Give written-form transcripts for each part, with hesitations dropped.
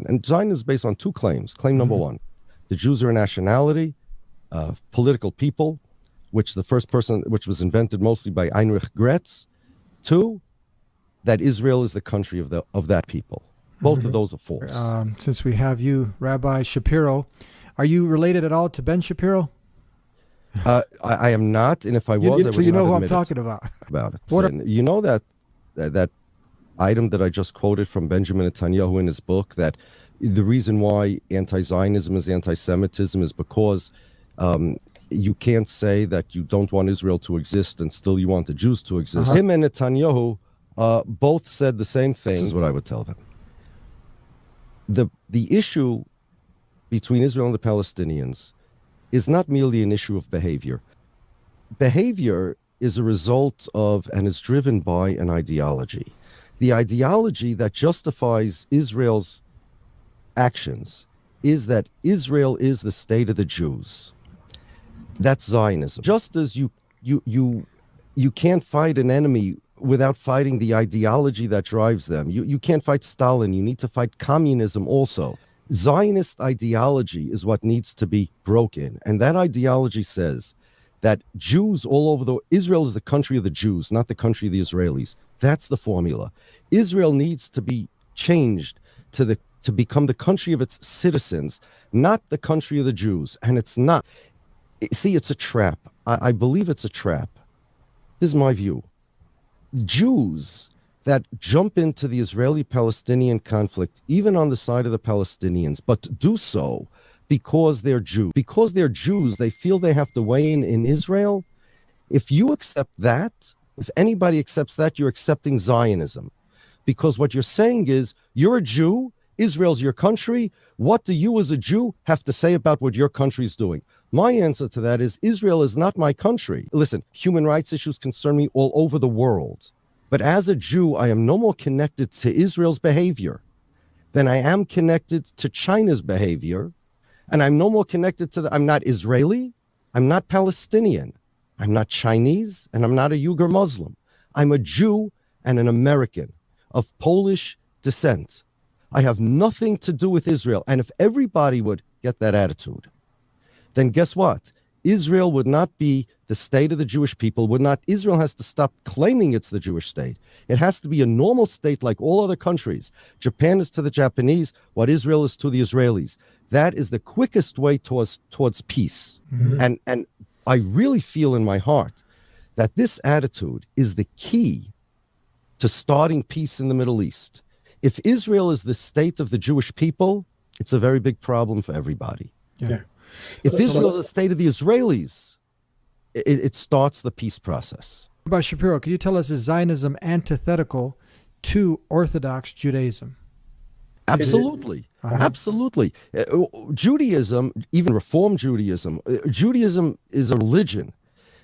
And Zionism is based on two claims. Claim number one, the Jews are a nationality, political people, which was invented mostly by Heinrich Gretz. Two, that Israel is the country of that people. Both of those are false. Since we have you, Rabbi Shapiro, are you related at all to Ben Shapiro? I am not, and if I was, I would so you know not who I'm admit talking about. it. And you know that item that I just quoted from Benjamin Netanyahu in his book, that the reason why anti-Zionism is anti-Semitism is because you can't say that you don't want Israel to exist and still you want the Jews to exist. Him and Netanyahu both said the same thing. This is what I would tell them. The issue between Israel and the Palestinians is not merely an issue of behavior. Behavior is a result of and is driven by an ideology. The ideology that justifies Israel's actions is that Israel is the state of the Jews. That's Zionism. Just as you can't fight an enemy without fighting the ideology that drives them. You can't fight Stalin. You need to fight communism also. Zionist ideology is what needs to be broken. And that ideology says that Jews all over Israel is the country of the Jews, not the country of the Israelis. That's the formula. Israel needs to be changed to become the country of its citizens, not the country of the Jews. And it's not. See, it's a trap. I believe it's a trap. This is my view. Jews that jump into the Israeli-Palestinian conflict, even on the side of the Palestinians, but do so because they're Jews. Because they're Jews, they feel they have to weigh in Israel. If you accept that, if anybody accepts that, you're accepting Zionism. Because what you're saying is, you're a Jew, Israel's your country, what do you as a Jew have to say about what your country's doing? My answer to that is, Israel is not my country. Listen, human rights issues concern me all over the world. But as a Jew, I am no more connected to Israel's behavior than I am connected to China's behavior. And I'm no more connected to I'm not Israeli, I'm not Palestinian, I'm not Chinese, and I'm not a Uyghur Muslim. I'm a Jew and an American of Polish descent. I have nothing to do with Israel. And if everybody would get that attitude, then guess what? Israel would not be the state of the Jewish people, Israel has to stop claiming it's the Jewish state. It has to be a normal state like all other countries. Japan is to the Japanese what Israel is to the Israelis. That is the quickest way towards peace. Mm-hmm. And I really feel in my heart that this attitude is the key to starting peace in the Middle East. If Israel is the state of the Jewish people, it's a very big problem for everybody. Yeah. If Israel is the state of the Israelis, it starts the peace process. Rabbi Shapiro, could you tell us, is Zionism antithetical to Orthodox Judaism? Absolutely. Absolutely. Judaism, even Reform Judaism, Judaism is a religion.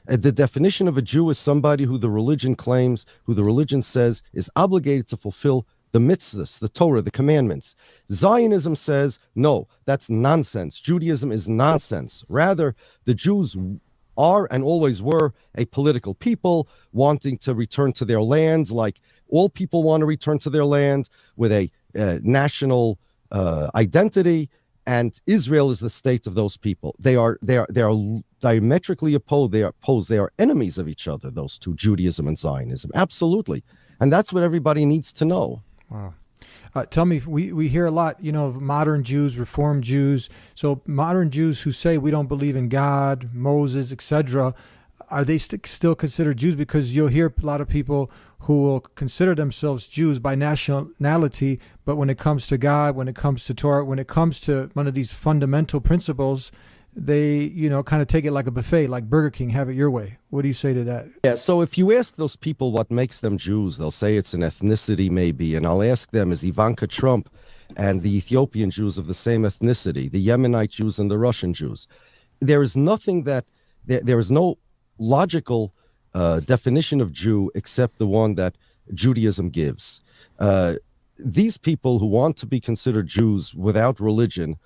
The definition of a Jew is somebody who the religion claims, who the religion says is obligated to fulfill the mitzvahs, the Torah, the commandments. Zionism says, no, that's nonsense. Judaism is nonsense. Rather, the Jews are and always were a political people wanting to return to their land, like all people want to return to their land with a national identity, and Israel is the state of those people. They are diametrically opposed. They are enemies of each other, those two, Judaism and Zionism. Absolutely. And that's what everybody needs to know. Wow. Tell me, we hear a lot, of modern Jews, Reform Jews. So modern Jews who say we don't believe in God, Moses, etc., are they still considered Jews? Because you'll hear a lot of people who will consider themselves Jews by nationality, but when it comes to God, when it comes to Torah, when it comes to one of these fundamental principles, they, kind of take it like a buffet, like Burger King, have it your way. What do you say to that? Yeah, so if you ask those people what makes them Jews, they'll say it's an ethnicity maybe. And I'll ask them, is Ivanka Trump and the Ethiopian Jews of the same ethnicity, the Yemenite Jews and the Russian Jews? There is nothing there is no logical definition of Jew except the one that Judaism gives. These people who want to be considered Jews without religion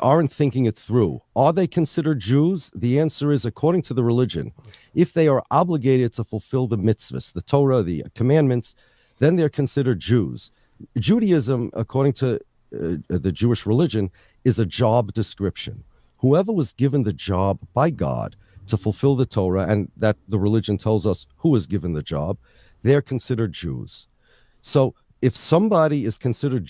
aren't thinking it through. Are they considered Jews? The answer is, according to the religion, if they are obligated to fulfill the mitzvahs, the Torah, the commandments, then they're considered Jews. Judaism, according to the Jewish religion, is a job description. Whoever was given the job by God to fulfill the Torah, and that the religion tells us who is given the job, they're considered Jews. So if somebody is considered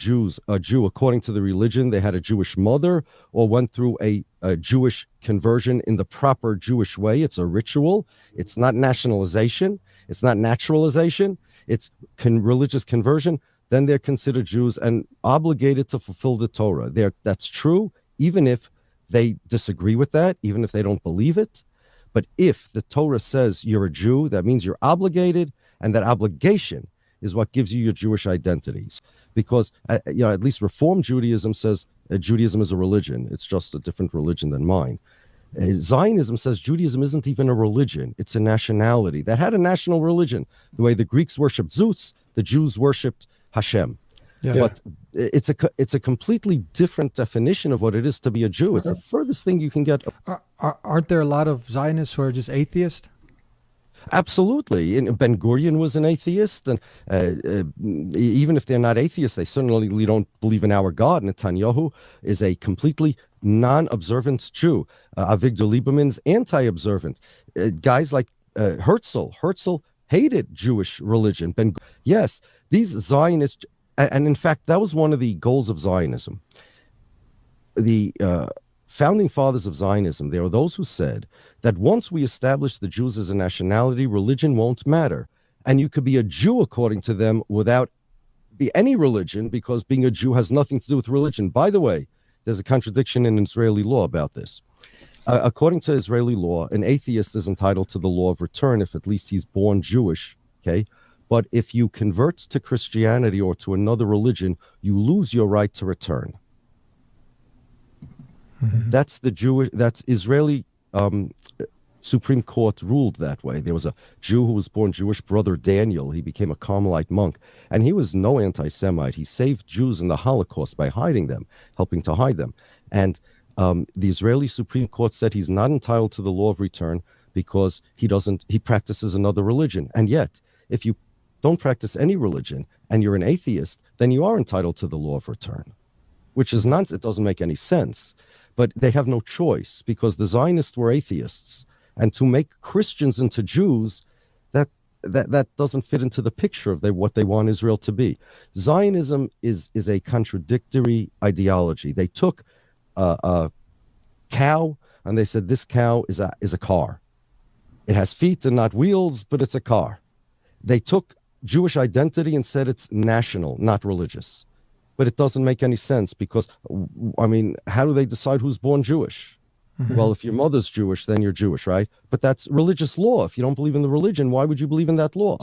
a Jew according to the religion, they had a Jewish mother or went through a Jewish conversion in the proper Jewish way, it's a ritual. It's not nationalization. It's not naturalization. It's religious conversion. Then they're considered Jews and obligated to fulfill the Torah. That's true, even if they disagree with that, even if they don't believe it. But if the Torah says you're a Jew, that means you're obligated, and that obligation is what gives you your Jewish identities. Because at least Reform Judaism says Judaism is a religion. It's just a different religion than mine. Zionism says Judaism isn't even a religion. It's a nationality that had a national religion. The way the Greeks worshipped Zeus, the Jews worshipped Hashem. Yeah. But it's a completely different definition of what it is to be a Jew. It's the furthest thing you can get. Aren't there a lot of Zionists who are just atheists? Absolutely. And Ben Gurion was an atheist, and even if they're not atheists, they certainly don't believe in our God. Netanyahu is a completely non-observant Jew. Avigdor Lieberman's anti-observant. Guys like Herzl hated Jewish religion. Yes, these Zionists, and in fact, that was one of the goals of Zionism. The founding fathers of Zionism, there are those who said that once we establish the Jews as a nationality, religion won't matter. And you could be a Jew, according to them, without any religion, because being a Jew has nothing to do with religion. By the way, there's a contradiction in Israeli law about this. According to Israeli law, an atheist is entitled to the law of return if at least he's born Jewish, okay? But if you convert to Christianity or to another religion, you lose your right to return. Mm-hmm. That's Israeli Supreme Court ruled that way. There was a Jew who was born Jewish, Brother Daniel. He became a Carmelite monk, and he was no anti-Semite. He saved Jews in the Holocaust by hiding them, helping to hide them. And the Israeli Supreme Court said he's not entitled to the law of return because he practices another religion. And yet, if you don't practice any religion and you're an atheist, then you are entitled to the law of return, which is nonsense. It doesn't make any sense. But they have no choice because the Zionists were atheists. And to make Christians into Jews, that doesn't fit into the picture of what they want Israel to be. Zionism is a contradictory ideology. They took a cow and they said, this cow is a car. It has feet and not wheels, but it's a car. They took Jewish identity and said it's national, not religious. But it doesn't make any sense because, I mean, how do they decide who's born Jewish? Mm-hmm. Well, if your mother's Jewish, then you're Jewish, right? But that's religious law. If you don't believe in the religion, why would you believe in that law?